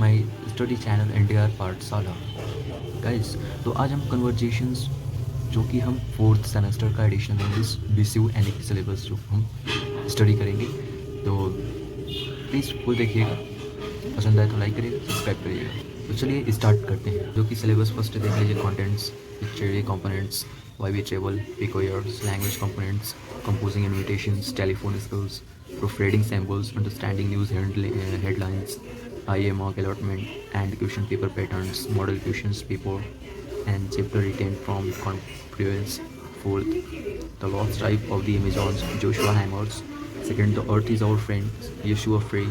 My study channel NTR पाठशाला। Guys, तो आज हम कन्वर्जेशंस जो कि हम फोर्थ सेमेस्टर का एडिशनल इंग्लिश बीसीयू एनईपी सिलेबस जो हम स्टडी करेंगे, तो प्लीज़ फुल देखिएगा। पसंद आए तो लाइक करिएगा, सब्सक्राइब करिएगा। तो चलिए स्टार्ट करते हैं। जो कि सिलेबस फर्स्ट देख लीजिए, contents, picture components, why we travel, pictures, language components, composing invitations, telephone skills, proofreading samples, understanding news headlines, IA mark allotment, and question paper patterns, model questions paper, and chapter retained from Confluence. Fourth, The Lost Tribe of the Amazons, Joshua Hammers. Second, The Earth is Our Friend, Yeshua Frey.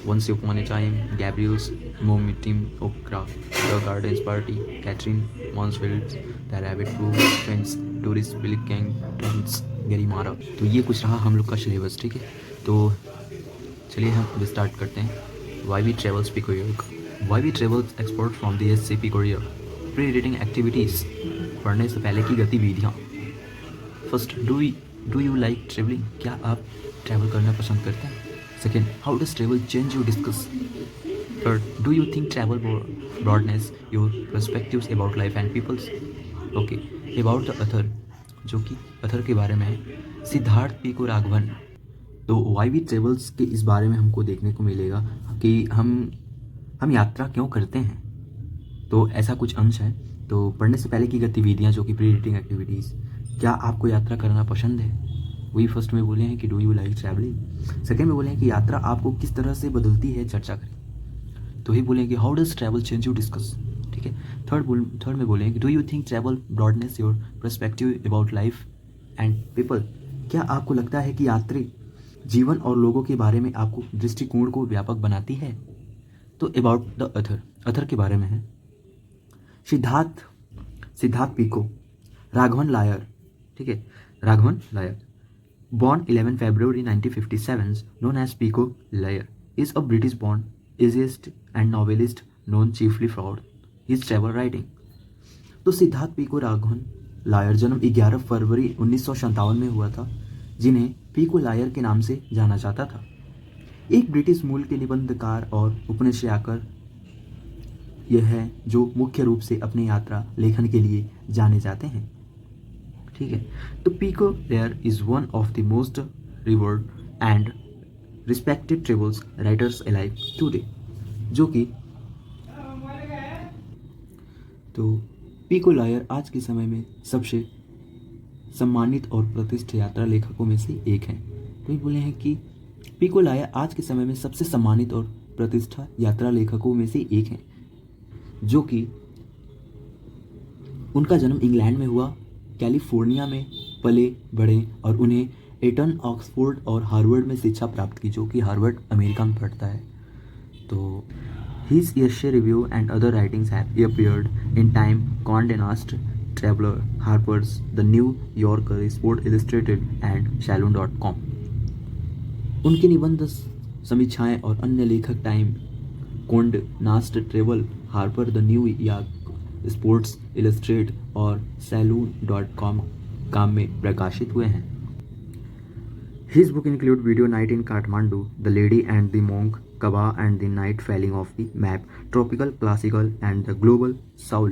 Once Upon a Time, Gabriel's Momitim Okra, The Gardens Party, Catherine Mansfield, The Rabbit Proof, Friends, Tourist Billy Gang, Twins, गरी मारा। तो ये कुछ रहा हम लोग का syllabus, ठीक है। तो चलिए हम स्टार्ट करते हैं। Why we travels picture, why we travels export from the S C picture. Pre reading activities, पढ़ने से पहले की गतिविधियाँ। First, do you like travelling, क्या आप ट्रैवल करना पसंद करते हैं। Second, how does travel change you discuss. Third, do you think travel broadness your perspectives about life and peoples. Okay, about the author, जो कि अथर के बारे में है, सिद्धार्थ पी को राघवन। तो वाई वी ट्रेवल्स के इस बारे में हमको देखने को मिलेगा कि हम यात्रा क्यों करते हैं। तो ऐसा कुछ अंश है। तो पढ़ने से पहले की गतिविधियाँ जो कि प्री रीडिंग एक्टिविटीज़, क्या आपको यात्रा करना पसंद है। वही फर्स्ट में बोले हैं कि do you like travelling. Second में बोले हैं कि यात्रा आपको किस तरह से बदलती है, चर्चा करें। तो ही बोले हैं कि how does travel change you discuss, ठीक है। थर्ड में बोले हैं कि do you think travel broadness your perspective about life and people, क्या आपको लगता है कि यात्री जीवन और लोगों के बारे में आपको दृष्टिकोण को व्यापक बनाती है। तो अबाउट द अथर के बारे में है, सिद्धार्थ पीको, राघवन लायर, ठीक है, Raghavan lawyer, born 11 February 1957, known as Pico Layer, is a British born essayist and novelist known chiefly for his travel writing। तो सिद्धार्थ पीको राघवन लायर जन्म 11 फरवरी 1957 में हुआ था, जिन्हें पीको लायर के नाम से जाना जाता था। एक ब्रिटिश मूल के निबंधकार और उपन्यासकार यह है जो मुख्य रूप से अपने यात्रा लेखन के लिए जाने जाते हैं, ठीक है। तो Pico Iyer is one of the most revered and respected travels writers alive today, जो कि तो पीको लायर आज के समय में सबसे सम्मानित और प्रतिष्ठित यात्रा लेखकों में से एक हैं। तो ये बोले हैं कि पीको लायर आज के समय में सबसे सम्मानित और प्रतिष्ठित यात्रा लेखकों में से एक हैं, जो कि उनका जन्म इंग्लैंड में हुआ, कैलिफोर्निया में पले बढ़े और उन्हें एटन, ऑक्सफोर्ड और हार्वर्ड में शिक्षा प्राप्त की, जो कि हार्वर्ड अमेरिका में पढ़ता है। तो his essay review and other writings have appeared in Time, Condé Nast, Traveler, Harper's, The New Yorker, Sport Illustrated and Shalom.com। उनके निबंध, समीक्षाएं और अन्य लेखक Time, Conde Nast, Travel, Harper, the New York, Sports Illustrate और सैलून.com काम में प्रकाशित हुए हैं। His book include Video Night in Kathmandu, The Lady and the Monk, Kaba and the Night Falling Off the Map, Tropical, Classical and the Global Soul।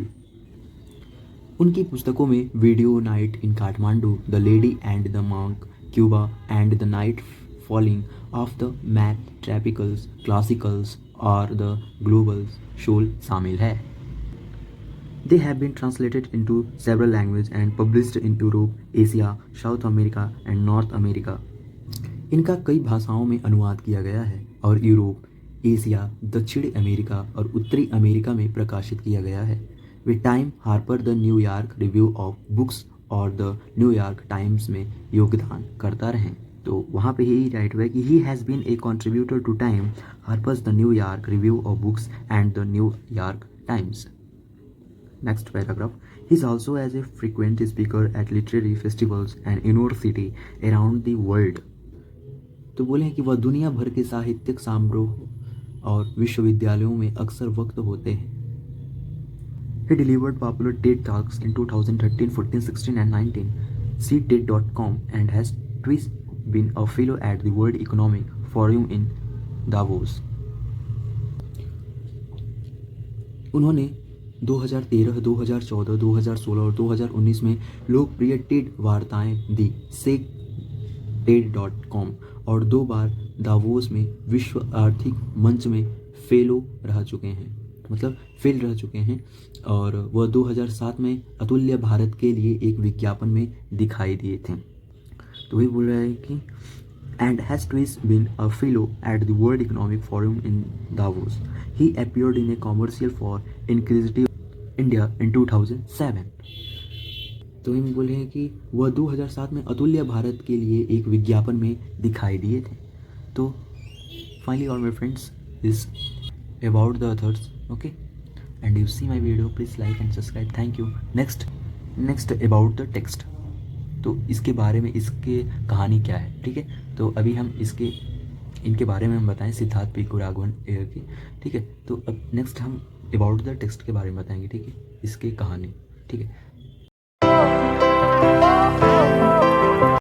उनकी पुस्तकों में video night in Kathmandu, the lady and the monk, Cuba and the night falling of the map, tropicals, classicals और the global soul शामिल है। They have been translated into several languages and published in Europe, Asia, South America and North America। इनका कई भाषाओं में अनुवाद किया गया है और यूरोप, एशिया, दक्षिण अमेरिका और उत्तरी अमेरिका में प्रकाशित किया गया है। वे Time, Harper, the New York Review of Books और द न्यूयॉर्क टाइम्स में योगदान करता रहे। तो वहाँ पे ही राइट हुआ है कि he has been a contributor to Time, Harper's, the New York Review of Books and the New York Times. Next paragraph, he is also as a frequent speaker at literary festivals and university around the world। तो बोले हैं कि वह दुनिया भर के साहित्यिक समारोह और विश्वविद्यालयों में अक्सर वक्त होते हैं। He delivered popular TED Talks in 2013, 14, 16 and 19, see TED.com, and has twice been a fellow at the World Economic Forum in Davos। उन्होंने 2013, 2014, 2016 और 2019 में लोकप्रिय टेड वार्ताएं दी, सेक टेड.com, और 2 बार दावोस में विश्व आर्थिक मंच में फेलो रह चुके हैं, मतलब फेल रह चुके हैं। और वह 2007 में अतुल्य भारत के लिए एक विज्ञापन में दिखाई दिए थे। तो वही बोल रहा है कि and has twice been a fellow at the World Economic Forum in Davos. He appeared in a commercial for Inquisitive India in 2007. तो हम बोले हैं कि वह 2007 में अतुल्य भारत के लिए एक विज्ञापन में दिखाई दिए थे। तो finally all my friends is about the others, okay, and you see my video, please like and subscribe, thank you. Next about the text, तो इसके बारे में, इसके कहानी क्या है, ठीक है। तो अभी हम इनके बारे में हम बताएं, सिद्धार्थ पी राघवन एयर की, ठीक है। तो अब नेक्स्ट हम अबाउट द टेक्स्ट के बारे में बताएंगे, ठीक है, इसकी कहानी, ठीक है।